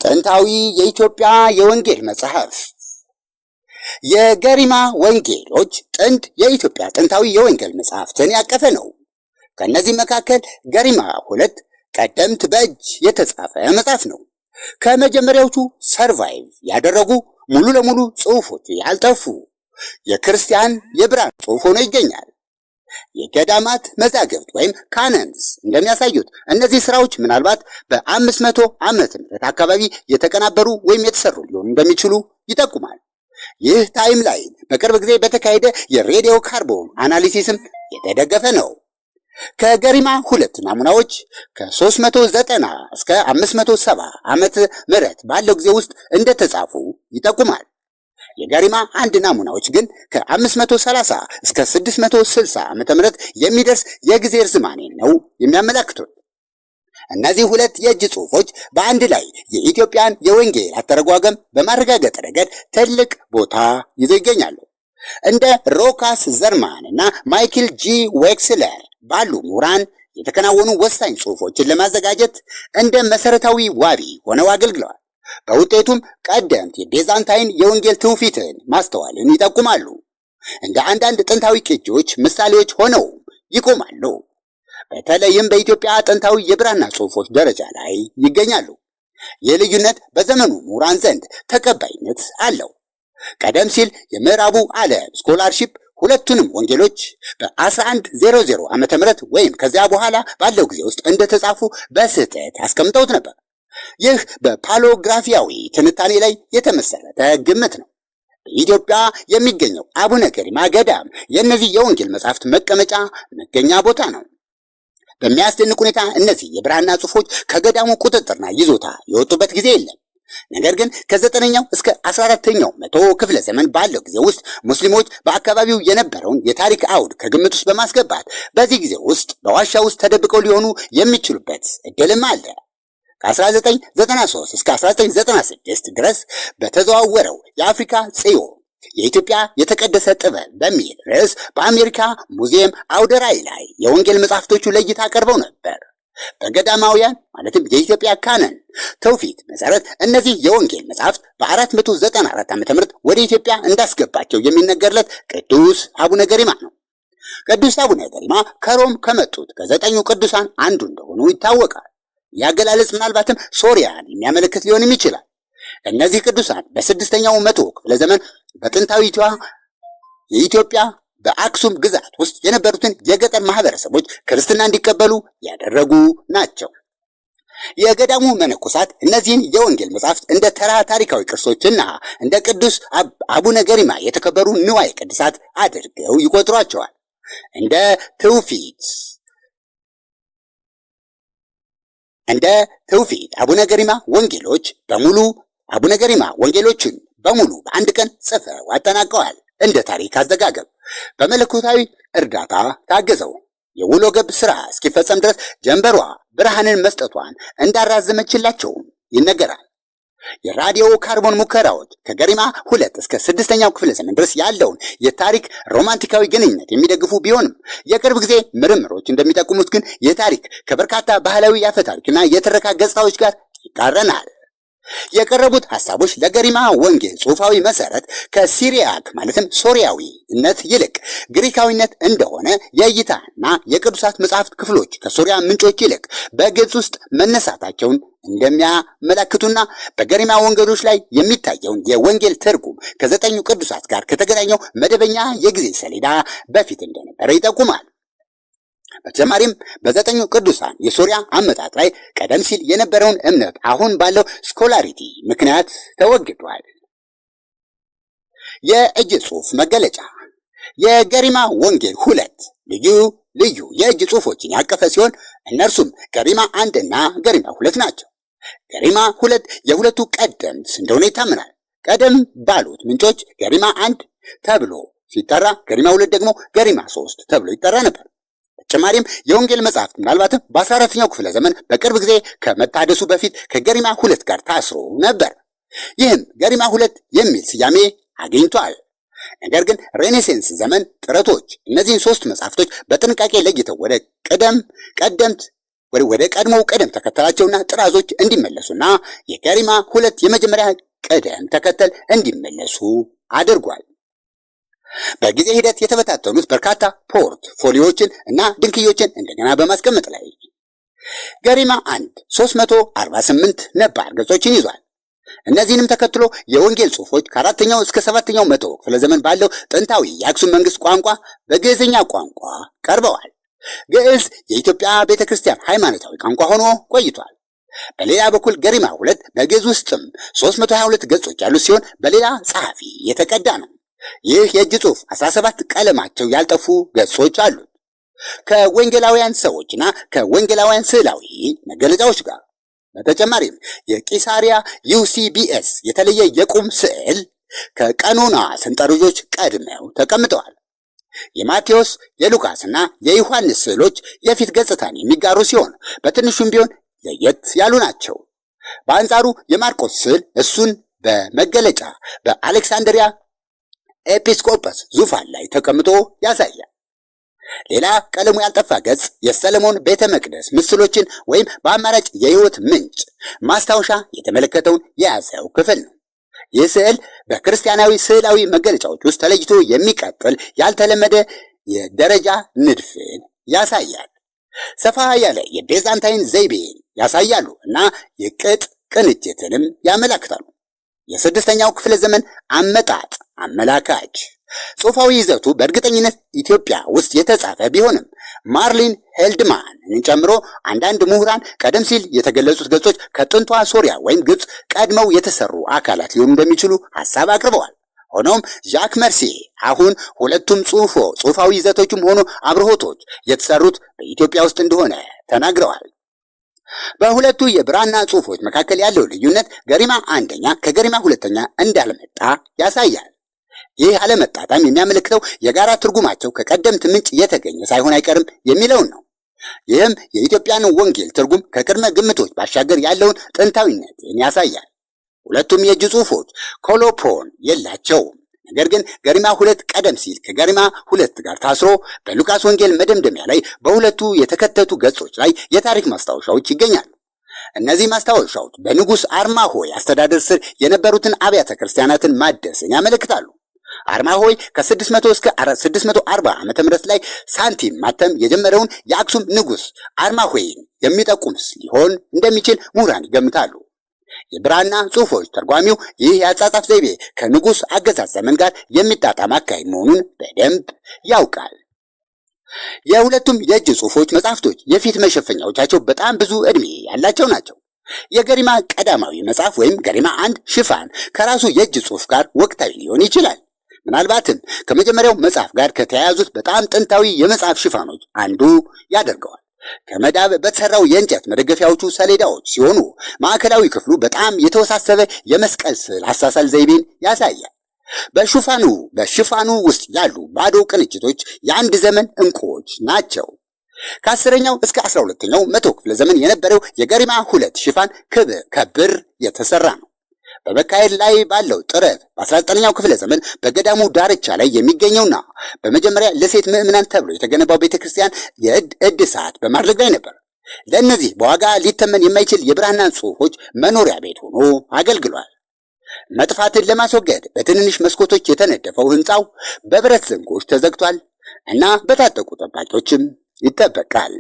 ጥንታዊ የኢትዮጵያ የወንጌል መጽሐፍ። የገሪማ ወንጌሎች ጥንት የኢትዮጵያ ጥንታዊ የወንጌል መጽሐፍትን ያቀፈ ነው። ከነዚህ መካከል ገሪማ 2 ቀደምት በእጅ የተጻፈ መጽሐፍ ነው። ከመጀመሪያዎቹ ሰርቫይቭ ያደረጉ ሙሉ ለሙሉ ጽሑፎች ያልጠፉ የክርስቲያን የብራና ጽሑፍ ሆኖ ይገኛል። የገዳማት መዛግብት ወይም ካነንስ እንደሚያሳዩት እነዚህ ስራዎች ምናልባት በ500 ዓመተ ምህረት አካባቢ የተቀናበሩ ወይም የተሰሩ ሊሆኑ እንደሚችሉ ይጠቁማል። ይህ ታይም ላይን በቅርብ ጊዜ በተካሄደ የሬዲዮ ካርቦን አናሊሲስም የተደገፈ ነው። ከገሪማ 2 ናሙናዎች ከ390 እስከ 570 ዓመተ ምህረት ባለው ጊዜ ውስጥ እንደተጻፉ ይጠቁማል። የገሪማ 1 ናሙናዎች ግን ከ530 እስከ 660 ዓመተ ምህረት የሚደርስ የጊዜ ርዝማኔ ነው የሚያመለክቱት። እነዚህ 2 የእጅ ጽሑፎች በአንድ ላይ የኢትዮጵያን የወንጌል አተረጓጎም በማረጋገጥ ረገድ ትልቅ ቦታ ይዘው ይገኛሉ። እንደ ሮካስ ዘርማን እና ማይክል ጂ ዌክስለር ባሉ ምሁራን የተከናወኑ ወሳኝ ጽሑፎችን ለማዘጋጀት እንደ መሰረታዊ ዋቢ ሆነው አገልግለዋል። በውጤቱም ቀደምት የቤዛንታይን የወንጌል ትውፊትን ማስተዋልን ይጠቁማሉ። እንደ አንዳንድ ጥንታዊ ቅጂዎች ምሳሌዎች ሆነው ይቆማሉ። በተለይም በኢትዮጵያ ጥንታዊ የብራና ጽሑፎች ደረጃ ላይ ይገኛሉ። ይህ ልዩነት በዘመኑ ምሁራን ዘንድ ተቀባይነት አለው። ቀደም ሲል የምዕራቡ ዓለም ስኮላርሺፕ ሁለቱንም ወንጌሎች በ1100 ዓመተ ምህረት ወይም ከዚያ በኋላ ባለው ጊዜ ውስጥ እንደተጻፉ በስህተት አስቀምጠውት ነበር። ይህ በፓሎግራፊያዊ ትንታኔ ላይ የተመሰረተ ግምት ነው። በኢትዮጵያ የሚገኘው አቡነ ገሪማ ገዳም የእነዚህ የወንጌል መጻሕፍት መገኛ ቦታ ነው። በሚያስደንቅ ሁኔታ እነዚህ የብራና ጽሑፎች ከገዳሙ ቁጥጥርና ይዞታ የወጡበት ጊዜ የለም። ነገር ግን ከ9ኛው እስከ 14ኛው መቶ ክፍለ ዘመን ባለው ጊዜ ውስጥ ሙስሊሞች በአካባቢው የነበረውን የታሪክ አውድ ከግምት ውስጥ በማስገባት በዚህ ጊዜ ውስጥ በዋሻ ውስጥ ተደብቀው ሊሆኑ የሚችሉበት እድልም አለ። ከ1993 እስከ 1996 ድረስ በተዘዋወረው የአፍሪካ ጽዮን የኢትዮጵያ የተቀደሰ ጥበብ በሚል ርዕስ በአሜሪካ ሙዚየም አውደ ራዕይ ላይ የወንጌል መጻሕፍቶቹ ለእይታ ቀርበው ነበር። በገዳማውያን ማለትም የኢትዮጵያ ካነን ትውፊት መሰረት እነዚህ የወንጌል መጻሕፍት በ494 ዓመተ ምህረት ወደ ኢትዮጵያ እንዳስገባቸው የሚነገርለት ቅዱስ አቡነ ገሪማ ነው። ቅዱስ አቡነ ገሪማ ከሮም ከመጡት ከ9ኙ ቅዱሳን አንዱ እንደሆኑ ይታወቃል። ያገላለጽ ምናልባትም ሶሪያን የሚያመለክት ሊሆንም ይችላል። እነዚህ ቅዱሳን በ6ኛው መቶ ክፍለ ዘመን በጥንታዊቷ የኢትዮጵያ በአክሱም ግዛት ውስጥ የነበሩትን የገጠር ማህበረሰቦች ክርስትና እንዲቀበሉ ያደረጉ ናቸው። የገዳሙ መነኮሳት እነዚህን የወንጌል መጻሕፍት እንደ ተራ ታሪካዊ ቅርሶችና እንደ ቅዱስ አቡነ ገሪማ የተከበሩ ንዋየ ቅድሳት አድርገው ይቆጥሯቸዋል። እንደ ትውፊት አቡነ ገሪማ ወንጌሎችን በሙሉ በአንድ ቀን ጽፈው አጠናቀዋል። እንደ ታሪክ አዘጋገብ በመለኮታዊ እርዳታ ታገዘው የውሎ ገብ ስራ እስኪፈጸም ድረስ ጀንበሯ ብርሃንን መስጠቷን እንዳራዘመችላቸው ይነገራል። የራዲዮ ካርቦን ሙከራዎች ከገሪማ 2 እስከ 6ኛው ክፍለ ዘመን ድረስ ያለውን የታሪክ ሮማንቲካዊ ግንኙነት የሚደግፉ ቢሆንም የቅርብ ጊዜ ምርምሮች እንደሚጠቁሙት ግን የታሪክ ከበርካታ ባህላዊ የአፈታሪክና የትረካ ገጽታዎች ጋር ይቃረናል። የቀረቡት ሐሳቦች ለገሪማ ወንጌል ጽሑፋዊ መሰረት ከሲሪያክ ማለትም ሶሪያዊነት ይልቅ ግሪካዊነት እንደሆነ የእይታና የቅዱሳት መጻሕፍት ክፍሎች ከሶሪያ ምንጮች ይልቅ በግብፅ ውስጥ መነሳታቸውን እንደሚያመለክቱና በገሪማ ወንጌሎች ላይ የሚታየውን የወንጌል ትርጉም ከ9ኙ ቅዱሳት ጋር ከተገናኘው መደበኛ የጊዜ ሰሌዳ በፊት እንደነበረ ይጠቁማል። በተጨማሪም በ9ኙ ቅዱሳን የሶሪያ አመጣጥ ላይ ቀደም ሲል የነበረውን እምነት አሁን ባለው ስኮላሪቲ ምክንያት ተወግዷል። የእጅ ጽሑፍ መገለጫ የገሪማ ወንጌል 2 ልዩ የእጅ ጽሑፎችን ያቀፈ ሲሆን እነርሱም ገሪማ 1 እና ገሪማ 2 ናቸው። ገሪማ 2 የሁለቱ ቀደምት እንደሆነ ይታመናል። ቀደም ባሉት ምንጮች ገሪማ 1 ተብሎ ሲጠራ፣ ገሪማ 2 ደግሞ ገሪማ 3 ተብሎ ይጠራ ነበር። በተጨማሪም የወንጌል መጻሕፍት ምናልባትም በ14ኛው ክፍለ ዘመን በቅርብ ጊዜ ከመታደሱ በፊት ከገሪማ 2 ጋር ታስሮ ነበር። ይህም ገሪማ 2 የሚል ስያሜ አግኝቷል። ነገር ግን ሬኔሴንስ ዘመን ጥረቶች እነዚህን 3 መጻሕፍቶች በጥንቃቄ ለይተው ወደ ቀደምት ወደ ቀድሞው ቅደም ተከተላቸውና ጥራዞች እንዲመለሱና የገሪማ 2 የመጀመሪያ ቅደም ተከተል እንዲመለሱ አድርጓል። በጊዜ ሂደት የተበታተኑት በርካታ ፖርትፎሊዮችን እና ድንክዮችን እንደገና በማስቀመጥ ላይ ገሪማ 1 348 ነባር ገጾችን ይዟል። እነዚህንም ተከትሎ የወንጌል ጽሑፎች ከ4ኛው እስከ 7ኛው መቶ ክፍለ ዘመን ባለው ጥንታዊ የአክሱም መንግስት ቋንቋ በግዕዝኛ ቋንቋ ቀርበዋል። ግዕዝ የኢትዮጵያ ቤተክርስቲያን ሃይማኖታዊ ቋንቋ ሆኖ ቆይቷል። በሌላ በኩል ገሪማ 2 በግዕዝ ውስጥም 322 ገጾች ያሉት ሲሆን በሌላ ጸሐፊ የተቀዳ ነው። ይህ የእጅ ጽሑፍ 17 ቀለማቸው ያልጠፉ ገጾች አሉት። ከወንጌላውያን ሰዎችና ከወንጌላውያን ስዕላዊ መገለጫዎች ጋር በተጨማሪም የቂሳሪያ ዩሲቢኤስ የተለየ የቁም ስዕል ከቀኖና ሰንጠረዦች ቀድመው ተቀምጠዋል። የማቴዎስ የሉቃስና የዮሐንስ ስዕሎች የፊት ገጽታን የሚጋሩ ሲሆን በትንሹም ቢሆን ለየት ያሉ ናቸው። በአንጻሩ የማርቆስ ስዕል እሱን በመገለጫ በአሌክሳንድሪያ ኤጲስቆጶስ ዙፋን ላይ ተቀምጦ ያሳያል። ሌላ ቀለሙ ያልጠፋ ገጽ የሰለሞን ቤተ መቅደስ ምስሎችን ወይም በአማራጭ የሕይወት ምንጭ ማስታወሻ የተመለከተውን የያዘው ክፍል ነው። ይህ ስዕል በክርስቲያናዊ ስዕላዊ መገለጫዎች ውስጥ ተለይቶ የሚቀጥል ያልተለመደ የደረጃ ንድፍን ያሳያል። ሰፋ ያለ የቤዛንታይን ዘይቤን ያሳያሉ እና የቅጥ ቅንጅትንም ያመላክታሉ። የ6ኛው ክፍለ ዘመን አመጣጥ አመላካች ጽሑፋዊ ይዘቱ በእርግጠኝነት ኢትዮጵያ ውስጥ የተጻፈ ቢሆንም ማርሊን ሄልድማንን ጨምሮ አንዳንድ ምሁራን ቀደም ሲል የተገለጹት ገጾች ከጥንቷ ሶሪያ ወይም ግብፅ ቀድመው የተሰሩ አካላት ሊሆኑ እንደሚችሉ ሐሳብ አቅርበዋል። ሆኖም ዣክ መርሴ አሁን ሁለቱም ጽሑፋዊ ይዘቶችም ሆኖ አብርሆቶች የተሰሩት በኢትዮጵያ ውስጥ እንደሆነ ተናግረዋል። በሁለቱ የብራና ጽሑፎች መካከል ያለው ልዩነት ገሪማ 1ኛ ከገሪማ 2ኛ እንዳልመጣ ያሳያል። ይህ አለመጣጣም የሚያመለክተው የጋራ ትርጉማቸው ከቀደምት ምንጭ የተገኘ ሳይሆን አይቀርም የሚለውን ነው። ይህም የኢትዮጵያን ወንጌል ትርጉም ከቅድመ ግምቶች ባሻገር ያለውን ጥንታዊነትን ያሳያል። ሁለቱም የእጅ ጽሑፎች ኮሎፖን የላቸውም። ነገር ግን ገሪማ 2 ቀደም ሲል ከገሪማ 2 ጋር ታስሮ በሉቃስ ወንጌል መደምደሚያ ላይ በሁለቱ የተከተቱ ገጾች ላይ የታሪክ ማስታወሻዎች ይገኛሉ። እነዚህ ማስታወሻዎች በንጉሥ አርማሆይ አስተዳደር ስር የነበሩትን አብያተ ክርስቲያናትን ማደስን ያመለክታሉ። አርማሆይ ከ600 እስከ 640 ዓመተ ምህረት ላይ ሳንቲም ማተም የጀመረውን የአክሱም ንጉሥ አርማሆይን የሚጠቁም ሊሆን እንደሚችል ምሁራን ይገምታሉ። የብራና ጽሑፎች ተርጓሚው ይህ የአጻጻፍ ዘይቤ ከንጉሥ አገዛዝ ዘመን ጋር የሚጣጣም አካሄድ መሆኑን በደንብ ያውቃል። የሁለቱም የእጅ ጽሑፎች መጻሕፍቶች የፊት መሸፈኛዎቻቸው በጣም ብዙ ዕድሜ ያላቸው ናቸው። የገሪማ ቀዳማዊ መጽሐፍ ወይም ገሪማ 1 ሽፋን ከራሱ የእጅ ጽሑፍ ጋር ወቅታዊ ሊሆን ይችላል። ምናልባትም ከመጀመሪያው መጽሐፍ ጋር ከተያያዙት በጣም ጥንታዊ የመጽሐፍ ሽፋኖች አንዱ ያደርገዋል። ከመዳብ በተሰራው የእንጨት መደገፊያዎቹ ሰሌዳዎች ሲሆኑ ማዕከላዊ ክፍሉ በጣም የተወሳሰበ የመስቀል ስዕል አሳሳል ዘይቤን ያሳያል። በሽፋኑ ውስጥ ያሉ ባዶ ቅንጅቶች የአንድ ዘመን ዕንቁዎች ናቸው። ከ10ኛው እስከ 12ኛው መቶ ክፍለ ዘመን የነበረው የገሪማ 2 ሽፋን ከብር የተሰራ ነው። በመካሄድ ላይ ባለው ጥረት በ19ኛው ክፍለ ዘመን በገዳሙ ዳርቻ ላይ የሚገኘውና በመጀመሪያ ለሴት ምዕመናን ተብሎ የተገነባው ቤተክርስቲያን እድሳት በማድረግ ላይ ነበር። ለእነዚህ በዋጋ ሊተመን የማይችል የብራና ጽሑፎች መኖሪያ ቤት ሆኖ አገልግሏል። መጥፋትን ለማስወገድ በትንንሽ መስኮቶች የተነደፈው ሕንፃው በብረት ዘንጎች ተዘግቷል እና በታጠቁ ጠባቂዎችም ይጠበቃል።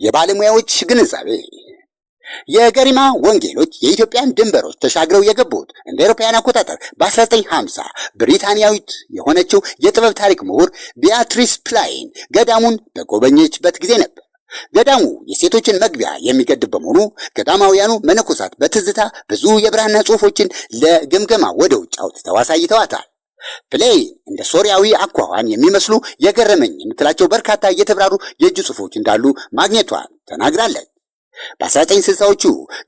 የባለሙያዎች ግንዛቤ የገሪማ ወንጌሎች የኢትዮጵያን ድንበሮች ተሻግረው የገቡት እንደ አውሮፓውያን አቆጣጠር በ1950 ብሪታንያዊት የሆነችው የጥበብ ታሪክ ምሁር ቢያትሪስ ፕላይን ገዳሙን በጎበኘችበት ጊዜ ነበር። ገዳሙ የሴቶችን መግቢያ የሚገድብ በመሆኑ ገዳማውያኑ መነኮሳት በትዝታ ብዙ የብራና ጽሑፎችን ለግምገማ ወደ ውጭ አውጥተው አሳይተዋታል። ፕሌይን እንደ ሶሪያዊ አኳኋን የሚመስሉ የገረመኝ የምትላቸው በርካታ የተብራሩ የእጅ ጽሑፎች እንዳሉ ማግኘቷን ተናግራለች። በ1960ዎቹ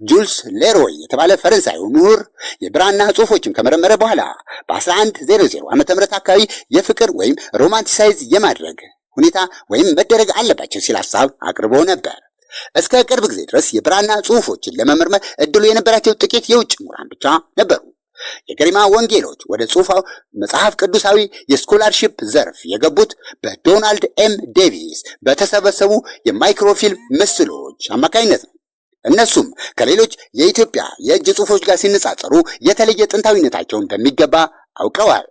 ጁልስ ሌሮይ የተባለ ፈረንሳዊ ምሁር የብራና ጽሑፎችን ከመረመረ በኋላ በ1100 ዓ.ም አካባቢ የፍቅር ወይም ሮማንቲሳይዝ የማድረግ ሁኔታ ወይም መደረግ አለባቸው ሲል ሐሳብ አቅርቦ ነበር። እስከ ቅርብ ጊዜ ድረስ የብራና ጽሑፎችን ለመመርመር እድሉ የነበራቸው ጥቂት የውጭ ምሁራን ብቻ ነበሩ። የገሪማ ወንጌሎች ወደ ጽሑፋው መጽሐፍ ቅዱሳዊ የስኮላርሺፕ ዘርፍ የገቡት በዶናልድ ኤም ዴቪስ በተሰበሰቡ የማይክሮፊልም ምስሎች አማካኝነት ነው። እነሱም ከሌሎች የኢትዮጵያ የእጅ ጽሑፎች ጋር ሲነጻጸሩ የተለየ ጥንታዊነታቸውን በሚገባ አውቀዋል።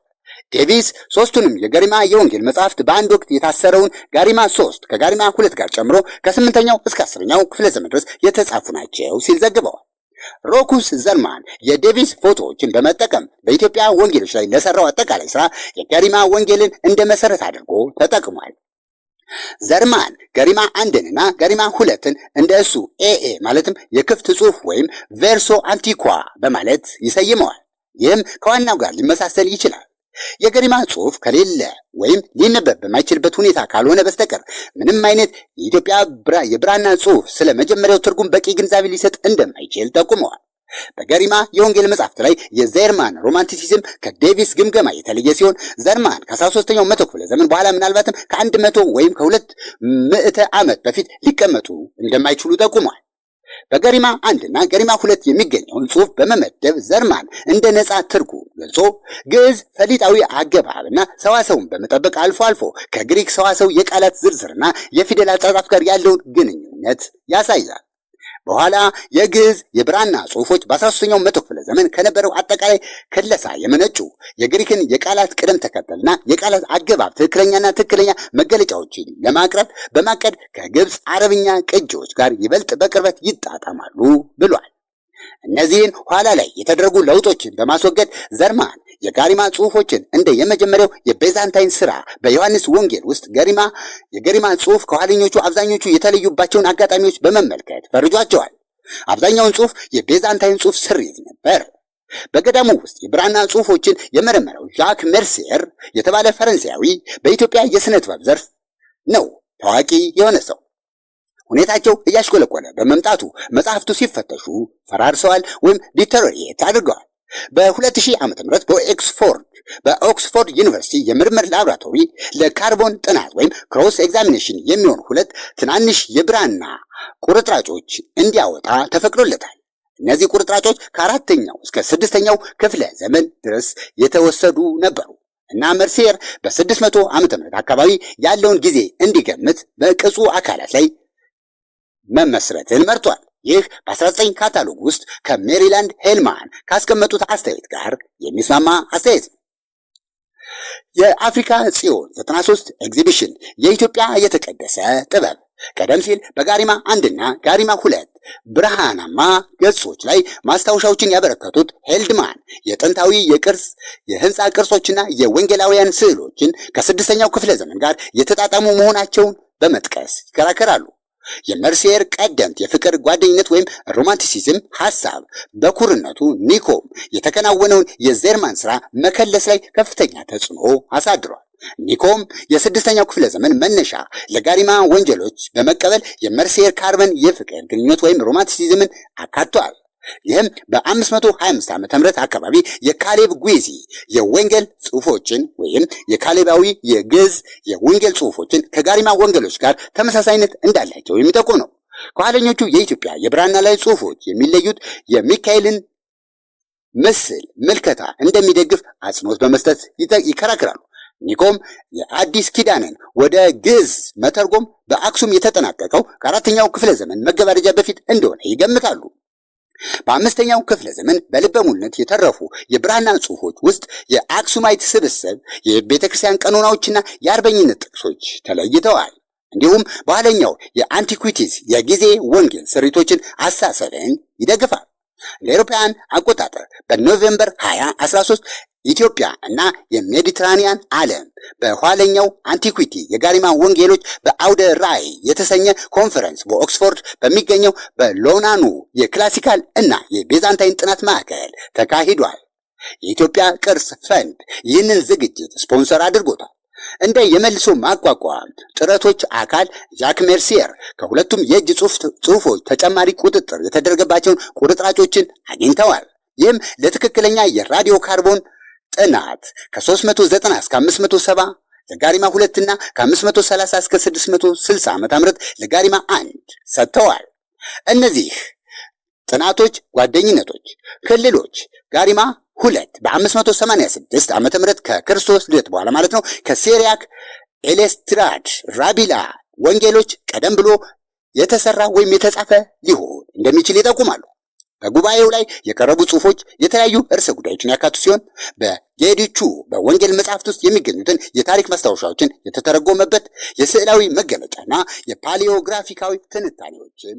ዴቪስ ሦስቱንም የገሪማ የወንጌል መጽሐፍት በአንድ ወቅት የታሰረውን ጋሪማ 3 ከጋሪማ 2 ጋር ጨምሮ ከ8ኛው እስከ 10ኛው ክፍለ ዘመን ድረስ የተጻፉ ናቸው ሲል ዘግበዋል። ሮኩስ ዘርማን የዴቪስ ፎቶዎችን በመጠቀም በኢትዮጵያ ወንጌሎች ላይ ለሰራው አጠቃላይ ስራ የገሪማ ወንጌልን እንደ መሰረት አድርጎ ተጠቅሟል። ዘርማን ገሪማ 1ንና ገሪማ 2ን እንደ እሱ ኤኤ ማለትም የክፍት ጽሑፍ ወይም ቬርሶ አንቲኳ በማለት ይሰይመዋል። ይህም ከዋናው ጋር ሊመሳሰል ይችላል። የገሪማ ጽሑፍ ከሌለ ወይም ሊነበብ በማይችልበት ሁኔታ ካልሆነ በስተቀር ምንም አይነት የኢትዮጵያ የብራና ጽሑፍ ስለ መጀመሪያው ትርጉም በቂ ግንዛቤ ሊሰጥ እንደማይችል ጠቁመዋል። በገሪማ የወንጌል መጽሐፍት ላይ የዘርማን ሮማንቲሲዝም ከዴቪስ ግምገማ የተለየ ሲሆን ዘርማን ከ13ኛው መቶ ክፍለ ዘመን በኋላ ምናልባትም ከ100 ወይም ከ200 ዓመት በፊት ሊቀመጡ እንደማይችሉ ጠቁሟል። በገሪማ 1 እና ገሪማ 2 የሚገኘውን ጽሑፍ በመመደብ ዘርማን እንደ ነፃ ትርጉም ገልጾ ግዕዝ ፈሊጣዊ አገባብና ሰዋሰውን በመጠበቅ አልፎ አልፎ ከግሪክ ሰዋሰው የቃላት ዝርዝርና የፊደል አጻጻፍ ጋር ያለውን ግንኙነት ያሳያል። በኋላ የግዕዝ የብራና ጽሑፎች በ13ኛው መቶ ክፍለ ዘመን ከነበረው አጠቃላይ ክለሳ የመነጩ የግሪክን የቃላት ቅደም ተከተልና የቃላት አገባብ ትክክለኛ መገለጫዎችን ለማቅረብ በማቀድ ከግብፅ አረብኛ ቅጂዎች ጋር ይበልጥ በቅርበት ይጣጣማሉ ብሏል። እነዚህን ኋላ ላይ የተደረጉ ለውጦችን በማስወገድ ዘርማን የጋሪማ ጽሑፎችን እንደ የመጀመሪያው የቤዛንታይን ሥራ በዮሐንስ ወንጌል ውስጥ የገሪማ ጽሑፍ ከኋለኞቹ አብዛኞቹ የተለዩባቸውን አጋጣሚዎች በመመልከት ፈርጇቸዋል። አብዛኛውን ጽሑፍ የቤዛንታይን ጽሑፍ ስሪት ነበር። በገዳሙ ውስጥ የብራና ጽሑፎችን የመረመረው ዣክ ሜርሲየር የተባለ ፈረንሳያዊ በኢትዮጵያ የሥነ ጥበብ ዘርፍ ነው ታዋቂ የሆነ ሰው። ሁኔታቸው እያሽቆለቆለ በመምጣቱ መጽሐፍቱ ሲፈተሹ ፈራርሰዋል ወይም ዲተሪየት አድርገዋል። በ2000 ዓ.ም በኦክስፎርድ ዩኒቨርሲቲ የምርምር ላቦራቶሪ ለካርቦን ጥናት ወይም ክሮስ ኤግዛሚኔሽን የሚሆኑ 2 ትናንሽ የብራና ቁርጥራጮች እንዲያወጣ ተፈቅዶለታል። እነዚህ ቁርጥራጮች ከ4ኛው እስከ 6ኛው ክፍለ ዘመን ድረስ የተወሰዱ ነበሩ እና መርሲየር በ600 ዓ.ም አካባቢ ያለውን ጊዜ እንዲገምት በቅጹ አካላት ላይ መመስረትን መርጧል። ይህ በ19 ካታሎግ ውስጥ ከሜሪላንድ ሄልማን ካስቀመጡት አስተያየት ጋር የሚስማማ አስተያየት ነው። የአፍሪካ ጽዮን 93 ኤግዚቢሽን የኢትዮጵያ የተቀደሰ ጥበብ ቀደም ሲል በጋሪማ 1 እና ጋሪማ 2 ብርሃናማ ገጾች ላይ ማስታወሻዎችን ያበረከቱት ሄልድማን የጥንታዊ የህንፃ ቅርጾችና የወንጌላውያን ስዕሎችን ከ6ኛው ክፍለ ዘመን ጋር የተጣጣሙ መሆናቸውን በመጥቀስ ይከራከራሉ። የመርሲየር ቀደምት የፍቅር ጓደኝነት ወይም ሮማንቲሲዝም ሐሳብ በኩርነቱ ኒኮም የተከናወነውን የዘርማን ሥራ መከለስ ላይ ከፍተኛ ተጽዕኖ አሳድሯል። ኒኮም የ6ኛው ክፍለ ዘመን መነሻ ለጋሪማ ወንጌሎች በመቀበል የመርሲየር ካርበን የፍቅር ግንኙነት ወይም ሮማንቲሲዝምን አካቷል። ይህም በ525 ዓመተ ምህረት አካባቢ የካሌብ ጉዚ የወንጌል ጽሑፎችን ወይም የካሌባዊ የግዕዝ የወንጌል ጽሑፎችን ከጋሪማ ወንጌሎች ጋር ተመሳሳይነት እንዳላቸው የሚጠቁም ነው። ከኋለኞቹ የኢትዮጵያ የብራና ላይ ጽሑፎች የሚለዩት የሚካኤልን ምስል ምልከታ እንደሚደግፍ አጽንኦት በመስጠት ይከራከራሉ። ኒኮም የአዲስ ኪዳንን ወደ ግዕዝ መተርጎም በአክሱም የተጠናቀቀው ከ4ኛው ክፍለ ዘመን መገባደጃ በፊት እንደሆነ ይገምታሉ። በ5ኛው ክፍለ ዘመን በልበ ሙሉነት የተረፉ የብራና ጽሑፎች ውስጥ የአክሱማይት ስብስብ የቤተክርስቲያን ቀኖናዎችና የአርበኝነት ጥቅሶች ተለይተዋል። እንዲሁም በኋለኛው የአንቲኩዊቲስ የጊዜ ወንጌል ስሪቶችን አሳሰብን ይደግፋል። እንደ አውሮፓውያን አቆጣጠር በኖቬምበር 2013 ኢትዮጵያ እና የሜዲትራኒያን ዓለም በኋለኛው አንቲኩዊቲ የጋሪማ ወንጌሎች በአውደ ራእይ የተሰኘ ኮንፈረንስ በኦክስፎርድ በሚገኘው በሎናኑ የክላሲካል እና የቤዛንታይን ጥናት ማዕከል ተካሂዷል። የኢትዮጵያ ቅርስ ፈንድ ይህንን ዝግጅት ስፖንሰር አድርጎታል። እንደ የመልሶ ማቋቋም ጥረቶች አካል ዣክ ሜርሲየር ከሁለቱም የእጅ ጽሑፎች ተጨማሪ ቁጥጥር የተደረገባቸውን ቁርጥራጮችን አግኝተዋል። ይህም ለትክክለኛ የራዲዮ ካርቦን ጥናት ከ390 እስከ 570 ለጋሪማ 2 እና ከ530 እስከ 660 ዓመተ ምህረት ለጋሪማ 1 ሰጥተዋል። እነዚህ ጥናቶች፣ ጓደኝነቶች፣ ክልሎች ጋሪማ 2 በ586 ዓመተ ምህረት ከክርስቶስ ልደት በኋላ ማለት ነው ከሲሪያክ ኤሌስትራድ ራቢላ ወንጌሎች ቀደም ብሎ የተሰራ ወይም የተጻፈ ሊሆን እንደሚችል ይጠቁማሉ። በጉባኤው ላይ የቀረቡ ጽሑፎች የተለያዩ ርዕሰ ጉዳዮችን ያካቱ ሲሆን በጌዲቹ በወንጌል መጽሐፍት ውስጥ የሚገኙትን የታሪክ ማስታወሻዎችን የተተረጎመበት የስዕላዊ መገለጫና የፓሊዮግራፊካዊ ትንታኔዎችን